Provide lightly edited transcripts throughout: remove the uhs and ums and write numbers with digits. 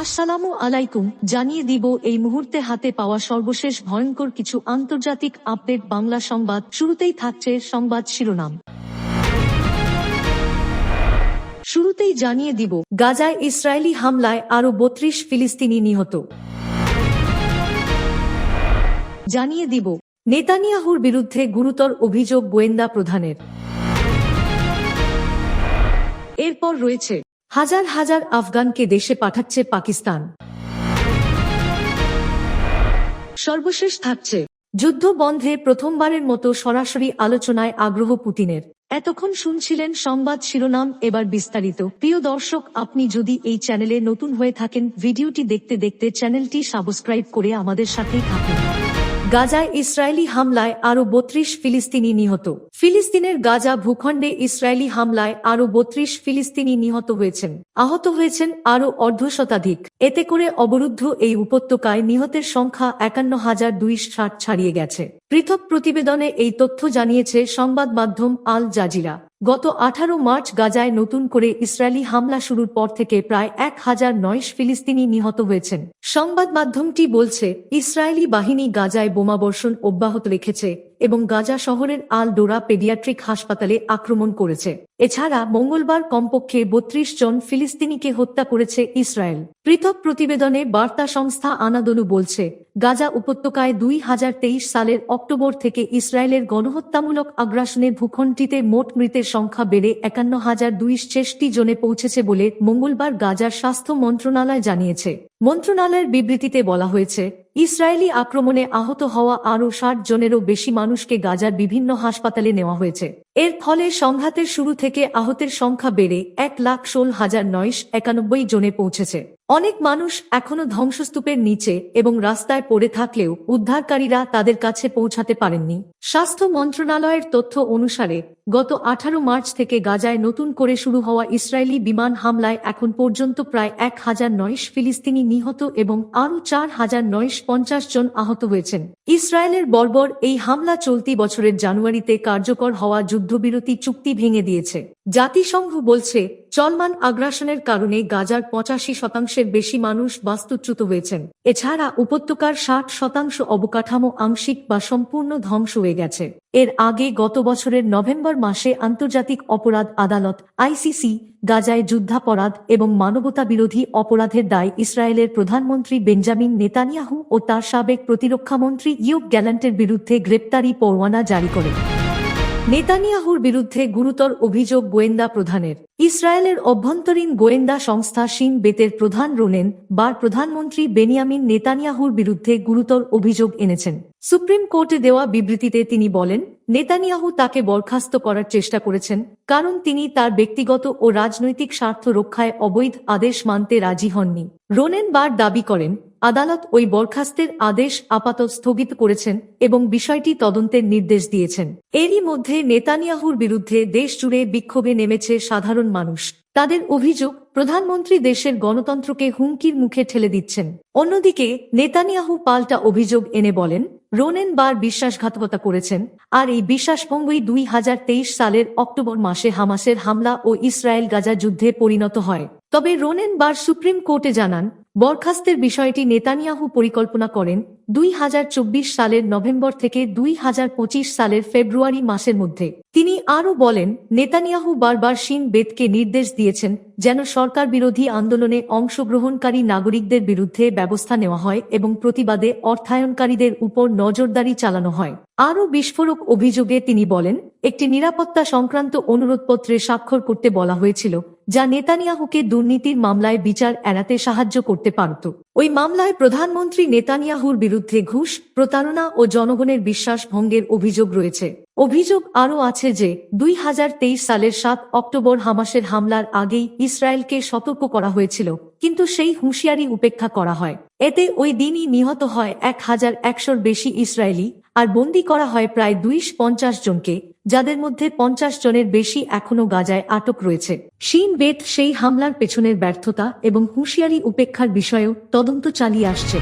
আসসালামু আলাইকুম। জানিয়ে দিব এই মুহূর্তে হাতে পাওয়া সর্বশেষ ভয়ঙ্কর কিছু আন্তর্জাতিক আপডেট। বাংলা সংবাদ শুরুতেই থাকছে সংবাদ শিরোনাম। শুরুতেই জানিয়ে দিব, গাজায় ইসরায়েলি হামলায় আরও ৩২ ফিলিস্তিনি নিহত। জানিয়ে দিব, নেতানিয়াহুর বিরুদ্ধে গুরুতর অভিযোগ গোয়েন্দা প্রধানের। এরপর রয়েছে, হাজার হাজার আফগানকে দেশে পাঠাচ্ছে পাকিস্তান। সর্বশেষ থাকছে, যুদ্ধ বন্ধে প্রথমবারের মতো সরাসরি আলোচনায় আগ্রহ পুতিনের। এতক্ষণ শুনছিলেন সংবাদ শিরোনাম, এবার বিস্তারিত। প্রিয় দর্শক, আপনি যদি এই চ্যানেলে নতুন হয়ে থাকেন, ভিডিওটি দেখতে দেখতে চ্যানেলটি সাবস্ক্রাইব করে আমাদের সাথেই থাকুন। গাজায় ইসরায়েলি হামলায় আরও ৩২ ফিলিস্তিনি নিহত। ফিলিস্তিনের গাজা ভূখণ্ডে ইসরায়েলি হামলায় আরও ৩২ ফিলিস্তিনি নিহত হয়েছেন। আহত হয়েছেন আরও অর্ধশতাধিক। এতে করে অবরুদ্ধ এই উপত্যকায় নিহতের সংখ্যা ৫১,২৬০ ছাড়িয়ে গেছে। পৃথক প্রতিবেদনে এই তথ্য জানিয়েছে সংবাদ মাধ্যম আল জাজিরা। গত ১৮ মার্চ গাজায় নতুন করে ইসরায়েলি হামলা শুরুর পর থেকে প্রায় ১,০০৯ ফিলিস্তিনি নিহত হয়েছেন। সংবাদ মাধ্যমটি বলছে, ইসরায়েলি বাহিনী গাজায় বোমাবর্ষণ অব্যাহত রেখেছে এবং গাজা শহরের আল ডোরা পেডিয়াট্রিক হাসপাতালে আক্রমণ করেছে। এছাড়া মঙ্গলবার কমপক্ষে ৩২ জন ফিলিস্তিনিকে হত্যা করেছে ইসরায়েল। পৃথক প্রতিবেদনে বার্তা সংস্থা আনাদোলু বলছে, গাজা উপত্যকায় ২০২৩ সালের অক্টোবর থেকে ইসরায়েলের গণহত্যামূলক আগ্রাসনে ভূখণ্ডটিতে মোট মৃতের সংখ্যা বেড়ে ৫১,২৬৬ জনে পৌঁছেছে বলে মঙ্গলবার গাজার স্বাস্থ্য মন্ত্রণালয় জানিয়েছে। মন্ত্রণালয়ের বিবৃতিতে বলা হয়েছে, ইসরায়েলি আক্রমণে আহত হওয়া আরও ৬০ জনেরও বেশি মানুষকে গাজার বিভিন্ন হাসপাতালে নেওয়া হয়েছে। এর ফলে সংঘাতের শুরু থেকে আহতের সংখ্যা বেড়ে ১,১৬,৯৯১ জনে পৌঁছেছে। অনেক মানুষ এখনো ধ্বংসস্তূপের নিচে এবং রাস্তায় পড়ে থাকলেও উদ্ধারকারীরা তাদের কাছে পৌঁছাতে পারেননি। স্বাস্থ্য মন্ত্রণালয়ের তথ্য অনুসারে, গত ১৮ মার্চ থেকে গাজায় নতুন করে শুরু হওয়া ইসরায়েলি বিমান হামলায় এখন পর্যন্ত প্রায় ১,০০৯ ফিলিস্তিনি নিহত এবং আরও ৪,৯৫০ জন আহত হয়েছেন। ইসরায়েলের বর্বর এই হামলা চলতি বছরের জানুয়ারিতে কার্যকর হওয়া যুদ্ধবিরতি চুক্তি ভেঙে দিয়েছে। জাতিসংঘ বলছে, চলমান আগ্রাসনের কারণে গাজার ৮৫% বেশি মানুষ বাস্তুচ্যুত হয়েছেন। এছাড়া উপত্যকার ৬০% অবকাঠামো আংশিক বা সম্পূর্ণ ধ্বংস হয়ে গেছে। এর আগে গত বছরের নভেম্বর মাসে আন্তর্জাতিক অপরাধ আদালত আইসিসি গাজায় যুদ্ধাপরাধ এবং মানবতাবিরোধী অপরাধের দায় ইসরায়েলের প্রধানমন্ত্রী বেঞ্জামিন নেতানিয়াহু ও তার সাবেক প্রতিরক্ষামন্ত্রী ইয়োব গ্যালান্টের বিরুদ্ধে গ্রেপ্তারি পরোয়ানা জারি করে। নেতানিয়াহুর বিরুদ্ধে গুরুতর অভিযোগ গোয়েন্দা প্রধানের। ইসরায়েলের অভ্যন্তরীণ গোয়েন্দা সংস্থা শিন বেতের প্রধান রোনেন বার প্রধানমন্ত্রী বেনিয়ামিন নেতানিয়াহুর বিরুদ্ধে গুরুতর অভিযোগ এনেছেন। সুপ্রিম কোর্টে দেওয়া বিবৃতিতে তিনি বলেন, নেতানিয়াহু তাকে বরখাস্ত করার চেষ্টা করেছেন কারণ তিনি তার ব্যক্তিগত ও রাজনৈতিক স্বার্থ রক্ষায় অবৈধ আদেশ মানতে রাজি হননি। রোনেন বার দাবি করেন, আদালত ওই বরখাস্তের আদেশ আপাতত স্থগিত করেছেন এবং বিষয়টি তদন্তের নির্দেশ দিয়েছেন। এরই মধ্যে নেতানিয়াহুর বিরুদ্ধে দেশজুড়ে বিক্ষোভে নেমেছে সাধারণ মানুষ। তাদের অভিযোগ, প্রধানমন্ত্রী দেশের গণতন্ত্রকে হুমকির মুখে ঠেলে দিচ্ছেন। অন্যদিকে নেতানিয়াহু পাল্টা অভিযোগ এনে বলেন, রোনেন বার বিশ্বাসঘাতকতা করেছেন আর এই বিশ্বাসভঙ্গই ২০২৩ সালের অক্টোবর মাসে হামাসের হামলা ও ইসরায়েল গাজা যুদ্ধে পরিণত হয়। তবে রোনেন বার সুপ্রিম কোর্টে জানান, বরখাস্তের বিষয়টি নেতানিয়াহু পরিকল্পনা করেন ২০২৪ সালের নভেম্বর থেকে ২০২৫ সালের ফেব্রুয়ারি মাসের মধ্যে। তিনি আরও বলেন, নেতানিয়াহু বারবার শিন বেতকে নির্দেশ দিয়েছেন যেন সরকার বিরোধী আন্দোলনে অংশগ্রহণকারী নাগরিকদের বিরুদ্ধে ব্যবস্থা নেওয়া হয় এবং প্রতিবাদে অর্থায়নকারীদের উপর নজরদারি চালানো হয়। আরও বিস্ফোরক অভিযোগে তিনি বলেন, একটি নিরাপত্তা সংক্রান্ত অনুরোধপত্রে স্বাক্ষর করতে বলা হয়েছিল যা নেতানিয়াহুকে দুর্নীতির মামলায় বিচার এড়াতে সাহায্য করতে পারত। ওই মামলায় প্রধানমন্ত্রী নেতানিয়াহুর বিরুদ্ধে ঘুষ, প্রতারণা ও জনগণের বিশ্বাস ভঙ্গের অভিযোগ রয়েছে। অভিযোগ আরও আছে যে ২০২৩ সালের ৭ অক্টোবর হামাসের হামলার আগেই ইসরায়েলকে সতর্ক করা হয়েছিল, কিন্তু সেই হুঁশিয়ারি উপেক্ষা করা হয়। এতে ওই দিনই নিহত হয় ১,১০০-র বেশি ইসরায়েলি আর বন্দী করা হয় প্রায় ২৫ জনকে, যাদের মধ্যে ৫০ জনের বেশি এখনও গাজায় আটক রয়েছে। শিন বেত সেই হামলার পেছনের ব্যর্থতা এবং হুঁশিয়ারি উপেক্ষার বিষয়েও তদন্ত চালিয়ে আসছে।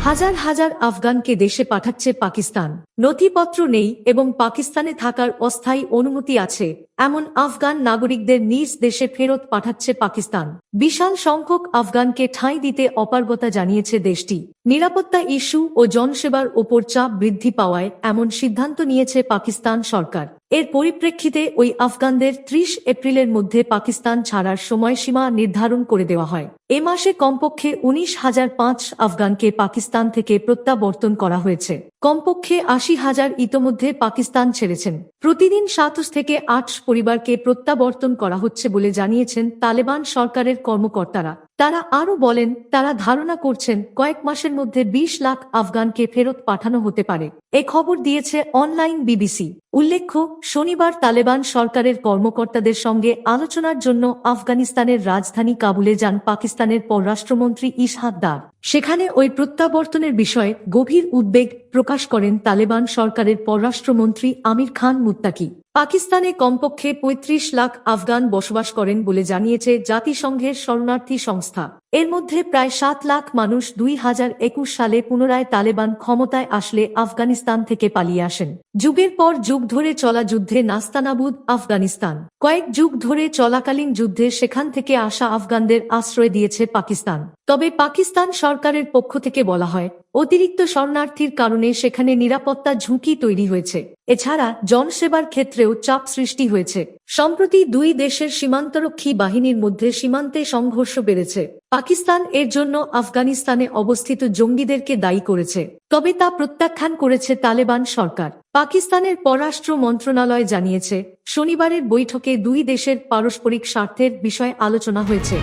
হাজার হাজার আফগানকে দেশে পাঠাচ্ছে পাকিস্তান। নথিপত্র নেই এবং পাকিস্তানে থাকার অস্থায়ী অনুমতি আছে এমন আফগান নাগরিকদের নিজ দেশে ফেরত পাঠাচ্ছে পাকিস্তান। বিশাল সংখ্যক আফগানকে ঠাঁই দিতে অপারগতা জানিয়েছে দেশটি। নিরাপত্তা ইস্যু ও জনসেবার ওপর চাপ বৃদ্ধি পাওয়ায় এমন সিদ্ধান্ত নিয়েছে পাকিস্তান সরকার। এর পরিপ্রেক্ষিতে ওই আফগানদের ৩০ এপ্রিলের মধ্যে পাকিস্তান ছাড়ার সময়সীমা নির্ধারণ করে দেওয়া হয়। এ মাসে কমপক্ষে ১৯,০০৫ আফগানকে পাকিস্তান থেকে প্রত্যাবর্তন করা হয়েছে। কমপক্ষে ৮০,০০০ ইতোমধ্যে পাকিস্তান ছেড়েছেন। প্রতিদিন ৭০ থেকে ৮ পরিবারকে প্রত্যাবর্তন করা হচ্ছে বলে জানিয়েছেন তালেবান সরকারের কর্মকর্তারা। তারা আরও বলেন, তারা ধারণা করছেন কয়েক মাসের মধ্যে ২০ লাখ আফগানকে ফেরত পাঠানো হতে পারে। এ খবর দিয়েছে অনলাইন বিবিসি। উল্লেখ্য, শনিবার তালেবান সরকারের কর্মকর্তাদের সঙ্গে আলোচনার জন্য আফগানিস্তানের রাজধানী কাবুলে যান পাকিস্তানের পররাষ্ট্রমন্ত্রী ইশহাক দার। সেখানে ওই প্রত্যাবর্তনের বিষয়ে গভীর উদ্বেগ প্রকাশ করেন তালেবান সরকারের পররাষ্ট্রমন্ত্রী আমির খান মুত্তাকি। পাকিস্তানে কমপক্ষে ৩৫ লাখ আফগান বসবাস করেন বলে জানিয়েছে জাতিসংঘের শরণার্থী সংস্থা। এর মধ্যে প্রায় ৭ লাখ মানুষ ২০২১ সালে পুনরায় তালেবান ক্ষমতায় আসলে আফগানিস্তান থেকে পালিয়ে আসেন। যুগের পর যুগ ধরে চলা যুদ্ধে নাস্তানাবুদ আফগানিস্তান। কয়েক যুগ ধরে চলাকালীন যুদ্ধে সেখান থেকে আসা আফগানদের আশ্রয় দিয়েছে পাকিস্তান। তবে পাকিস্তান সরকারের পক্ষ থেকে বলা হয়, অতিরিক্ত শরণার্থীর কারণে সেখানে নিরাপত্তা ঝুঁকি তৈরি হয়েছে। এছাড়া জনসেবার ক্ষেত্রেও চাপ সৃষ্টি হয়েছে। সম্প্রতি দুই দেশের সীমান্তরক্ষী বাহিনীর মধ্যে সীমান্তে সংঘর্ষ বেড়েছে। পাকিস্তান এর জন্য আফগানিস্তানে অবস্থিত জঙ্গিদেরকে দায়ী করেছে। তবে তা প্রত্যাখ্যান করেছে তালেবান সরকার। পাকিস্তানের পররাষ্ট্র মন্ত্রণালয় জানিয়েছে, শনিবারের বৈঠকে দুই দেশের পারস্পরিক স্বার্থের বিষয়ে আলোচনা হয়েছে।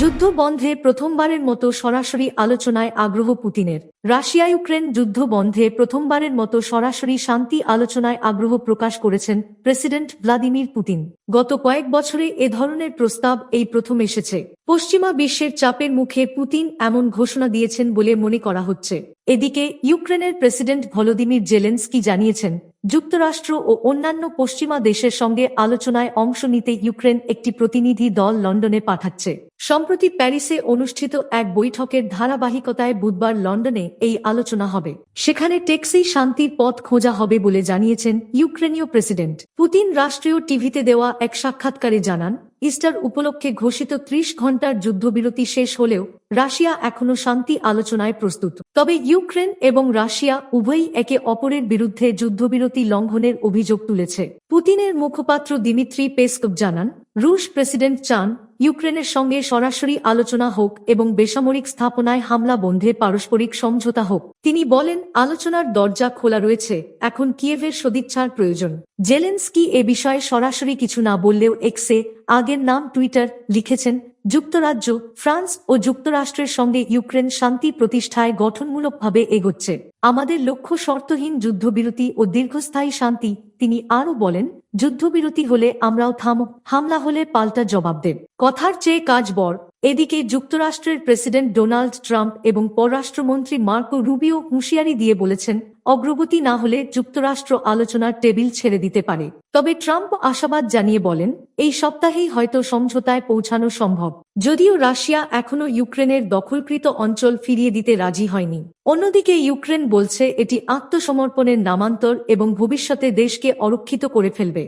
যুদ্ধ বন্ধে প্রথমবারের মতো সরাসরি আলোচনায় আগ্রহ পুতিনের। রাশিয়া ইউক্রেন যুদ্ধ বন্ধে প্রথমবারের মতো সরাসরি শান্তি আলোচনায় আগ্রহ প্রকাশ করেছেন প্রেসিডেন্ট ভ্লাদিমির পুতিন। গত কয়েক বছরে এ ধরনের প্রস্তাব এই প্রথম এসেছে। পশ্চিমা বিশ্বের চাপের মুখে পুতিন এমন ঘোষণা দিয়েছেন বলে মনে করা হচ্ছে। এদিকে ইউক্রেনের প্রেসিডেন্ট ভলোদিমির জেলেনস্কি জানিয়েছেন, যুক্তরাষ্ট্র ও অন্যান্য পশ্চিমা দেশের সঙ্গে আলোচনায় অংশ নিতে ইউক্রেন একটি প্রতিনিধি দল লন্ডনে পাঠাচ্ছে। সম্প্রতি প্যারিসে অনুষ্ঠিত এক বৈঠকের ধারাবাহিকতায় বুধবার লন্ডনে এই আলোচনা হবে। সেখানে টেকসই শান্তির পথ খোঁজা হবে বলে জানিয়েছেন ইউক্রেনীয় প্রেসিডেন্ট। পুতিন রাষ্ট্রীয় টিভিতে দেওয়া এক সাক্ষাৎকারে জানান, ইস্টার উপলক্ষে ঘোষিত ৩০ ঘণ্টার যুদ্ধবিরতি শেষ হলেও রাশিয়া এখনো শান্তি আলোচনায় প্রস্তুত। তবে ইউক্রেন এবং রাশিয়া উভয়ই একে অপরের বিরুদ্ধে যুদ্ধবিরতি লঙ্ঘনের অভিযোগ তুলেছে। পুতিনের মুখপাত্র দিমিত্রি পেসকভ জানান, রুশ প্রেসিডেন্ট চান ইউক্রেনের সঙ্গে সরাসরি আলোচনা হোক এবং বেসামরিক স্থাপনায় হামলা বন্ধে পারস্পরিক সমঝোতা হোক। তিনি বলেন, আলোচনার দরজা খোলা রয়েছে, এখন কিয়েভের সদিচ্ছার প্রয়োজন। জেলেনস্কি এ বিষয়ে সরাসরি কিছু না বললেও এক্সে, আগের নাম টুইটার, লিখেছেন, যুক্তরাজ্য, ফ্রান্স ও যুক্তরাষ্ট্রের সঙ্গে ইউক্রেন শান্তি প্রতিষ্ঠায় গঠনমূলকভাবে এগোচ্ছে। আমাদের লক্ষ্য শর্তহীন যুদ্ধবিরতি ও দীর্ঘস্থায়ী শান্তি। তিনি আরও বলেন, যুদ্ধবিরতি হলে আমরাও থামব, হামলা হলে পাল্টা জবাব দেব। কথার চেয়ে কাজ বড়। এদিকে যুক্তরাষ্ট্রের প্রেসিডেন্ট ডোনাল্ড ট্রাম্প এবং পররাষ্ট্রমন্ত্রী মার্কো রুবিও হুঁশিয়ারি দিয়ে বলেছেন, অগ্রগতি না হলে যুক্তরাষ্ট্র আলোচনার টেবিল ছেড়ে দিতে পারে। তবে ট্রাম্প আশাবাদ জানিয়ে বলেন, এই সপ্তাহেই হয়তো সমঝোতায় পৌঁছানো সম্ভব। যদিও রাশিয়া এখনো ইউক্রেনের দখলকৃত অঞ্চল ফিরিয়ে দিতে রাজি হয়নি। অন্যদিকে ইউক্রেন বলছে এটি আত্মসমর্পণের নামান্তর এবং ভবিষ্যতে দেশকে অরক্ষিত করে ফেলবে।